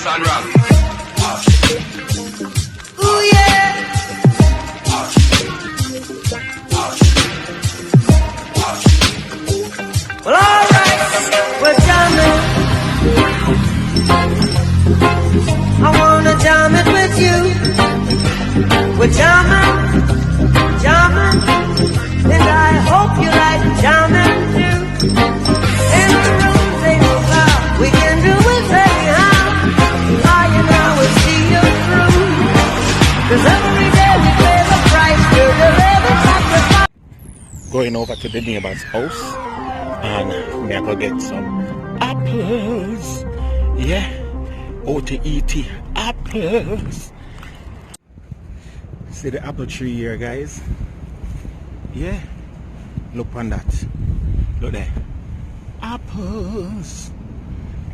and rock. Ooh yeah. Well, alright, we're jamming. I wanna jam it with you. We're jamming, jamming, and I hope you like jamming too. In the room, ain't no cloud. We can do it anyhow. I and I will see you through. 'Cause every day we pay the price. We'll deliver sacrifice. Going over to the neighbor's house and me I go get some apples. Yeah, Otaheite apples. See the apple tree here, guys. Yeah, look on that. Look there. Apples.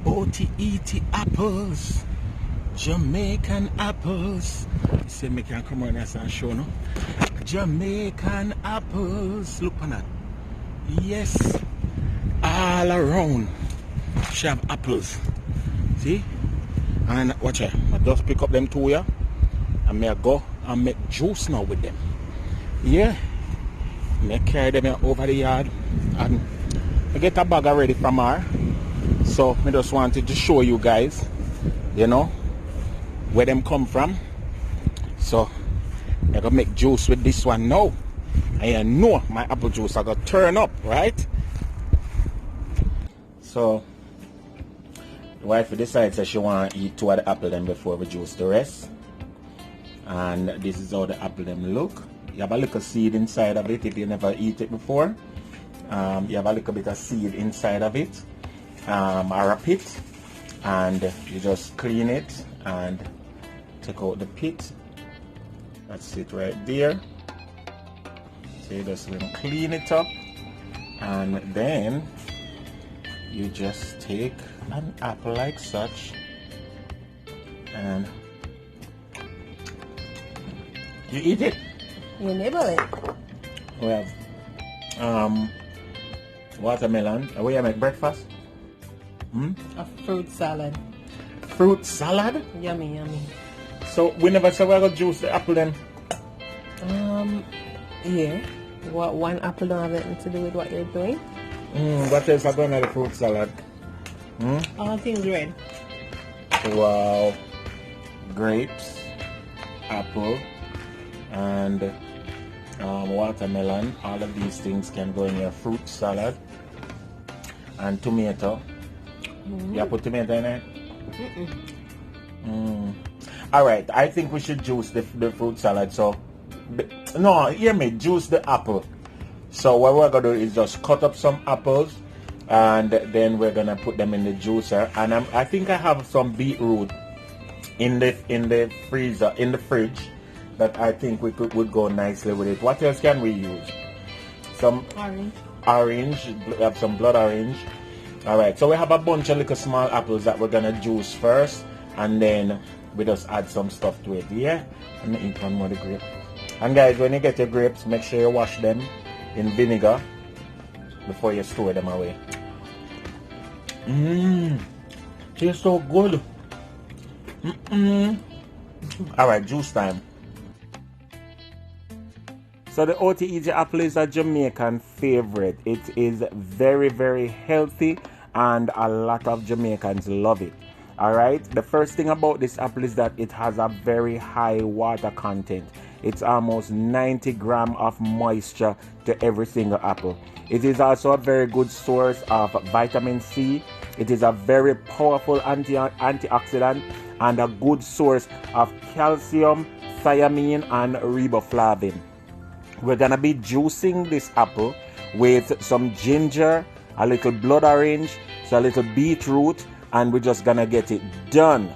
Otaheite apples. Jamaican apples. See me can come on and show no. Jamaican apples. Look on that. Yes. All around. She have apples. See? And watch it. I just pick up them two here. And me I go and make juice now with them. Yeah. Me carry them here over the yard. And I get a bag already from her. So I just wanted to show you guys, you know, where them come from. So I gotta make juice with this one now. And you know my apple juice I gotta turn up, right? So the wife decides that she wanna eat two of the apple them before we juice the rest. And this is how the apple them look. You have a little seed inside of it if you never eat it before. You have a little bit of seed inside of it, or a pit, and you just clean it and take out the pit. That's it right there. So you just clean it up, and then you just take an apple like such and you eat it. You nibble it. We have watermelon. Where you make breakfast? A fruit salad. Fruit salad? Yummy, yummy. So we never said we're gonna juice the apple then. Yeah. What, one apple don't have anything to do with what you're doing? What else are going to the fruit salad? All things red. Wow. Grapes, apple, and watermelon. All of these things can go in your fruit salad. And tomato. You put tomato in it? Alright, I think we should juice the fruit salad. So, no, hear me, juice the apple. So what we're going to do is just cut up some apples and then we're going to put them in the juicer. And I think I have some beetroot in the freezer, in the fridge, that I think would go nicely with it. What else can we use? Some orange. We have some blood orange. Alright, so we have a bunch of little small apples that we're going to juice first, and then we just add some stuff to it. Yeah, let me eat one more of the grape. And guys, when you get your grapes, make sure you wash them in vinegar before you store them away. Tastes so good. Alright, juice time. So the Otaheite apple is a Jamaican favorite. It is very, very healthy and a lot of Jamaicans love it. Alright, the first thing about this apple is that it has a very high water content. It's almost 90 grams of moisture to every single apple. It is also a very good source of vitamin C. It is a very powerful antioxidant and a good source of calcium, thiamine, and riboflavin. We're gonna be juicing this apple with some ginger, a little blood orange, so a little beetroot, and we're just gonna get it done.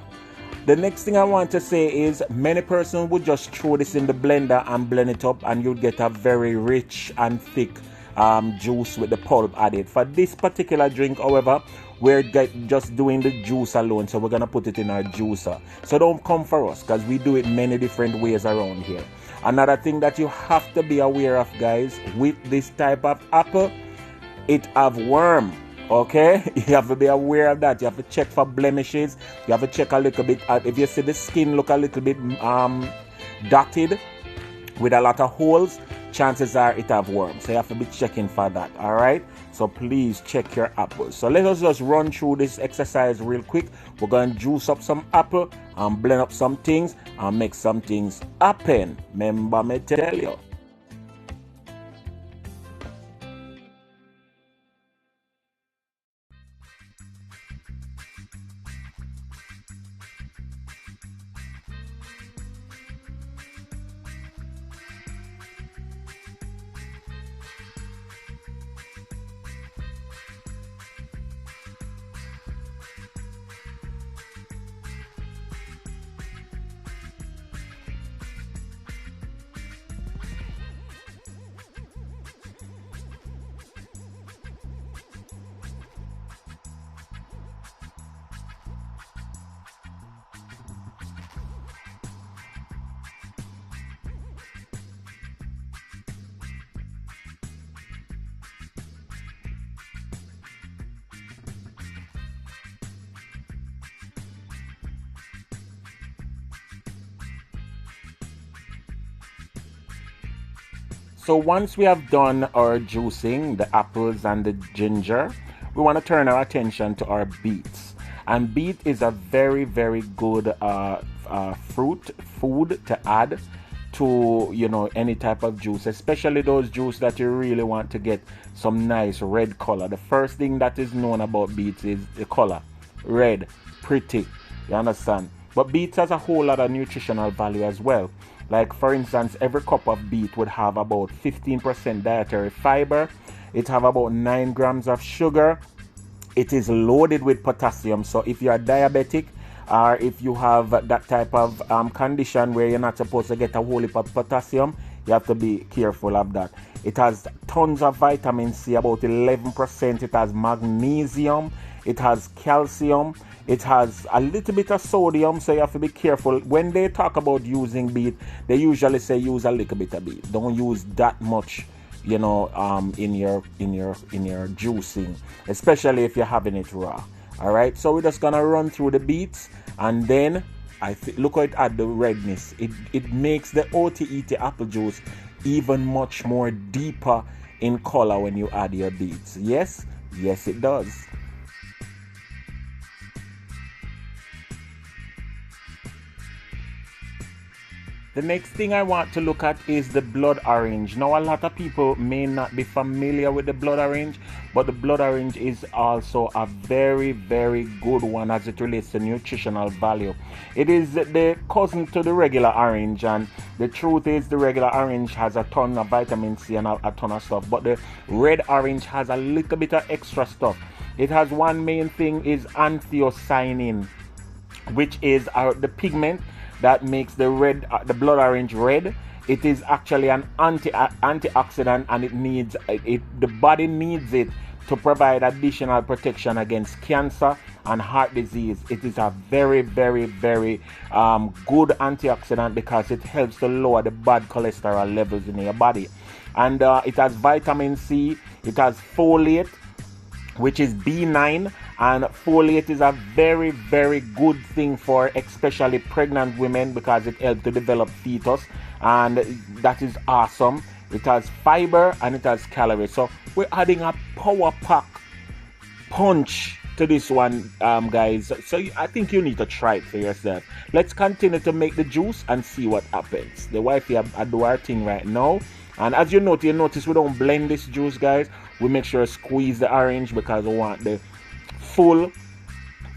The next thing I want to say is many persons would just throw this in the blender and blend it up, and you'll get a very rich and thick juice with the pulp added. For this particular drink, however, we're just doing the juice alone, so we're gonna put it in our juicer. So don't come for us, because we do it many different ways around here. Another thing that you have to be aware of, guys, with this type of apple, it have worm. Okay, you have to be aware of that. You have to check for blemishes. You have to check a little bit. If you see the skin look a little bit dotted with a lot of holes, chances are it have worms. So you have to be checking for that. All right. So please check your apples. So let us just run through this exercise real quick. We're going to juice up some apple and blend up some things and make some things happen. Remember me tell you. So once we have done our juicing, the apples and the ginger, we want to turn our attention to our beets. And beet is a very, very good food to add to, you know, any type of juice, especially those juice that you really want to get some nice red color. The first thing that is known about beets is the color, red, pretty. You understand? But beets has a whole lot of nutritional value as well. Like for instance, every cup of beet would have about 15% dietary fiber. It have about 9 grams of sugar. It is loaded with potassium. So if you are diabetic or if you have that type of condition where you're not supposed to get a whole heap of potassium, you have to be careful of that. It has tons of vitamin C, about 11%. It has magnesium. It has calcium. It has a little bit of sodium, so you have to be careful. When they talk about using beet, they usually say use a little bit of beet. Don't use that much, you know, in your juicing, especially if you're having it raw. All right, so we're just gonna run through the beets, and then look at the redness. It makes the Otaheite apple juice even much more deeper in color when you add your beets. Yes, it does. The next thing I want to look at is the blood orange. Now, a lot of people may not be familiar with the blood orange, but the blood orange is also a very, very good one as it relates to nutritional value. It is the cousin to the regular orange, and the truth is the regular orange has a ton of vitamin C and a ton of stuff, but the red orange has a little bit of extra stuff. It has one main thing is anthocyanin, which is the pigment that makes the blood orange red. It is actually an antioxidant, and the body needs it to provide additional protection against cancer and heart disease. It is a very, very, very good antioxidant because it helps to lower the bad cholesterol levels in your body. And it has vitamin C. It has folate, which is B9, and folate is a very, very good thing for especially pregnant women because it helps to develop fetus, and that is awesome. It has fiber and it has calories, so we're adding a power pack punch to this one, guys. So I think you need to try it for yourself. Let's continue to make the juice and see what happens. The wife here do our thing right now. And as you notice we don't blend this juice, guys. We make sure to squeeze the orange because we want the full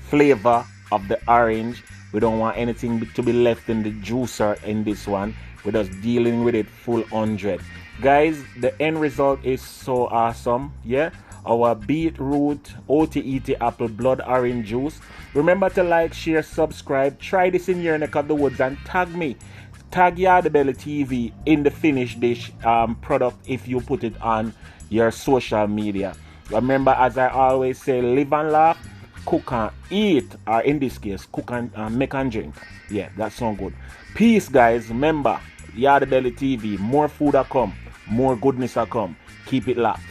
flavor of the orange. We don't want anything to be left in the juicer in this one. We're just dealing with it full 100. Guys, the end result is so awesome. Yeah, our beetroot Otaheite apple blood orange juice. Remember to like, share, subscribe. Try this in your neck of the woods and tag me. Tag Yardie TV in the finished dish product if you put it on your social media. Remember, as I always say, live and laugh, cook and eat, or in this case, cook and make and drink. Yeah, that sounds good. Peace, guys. Remember, Yardie TV, more food will come, more goodness will come. Keep it locked.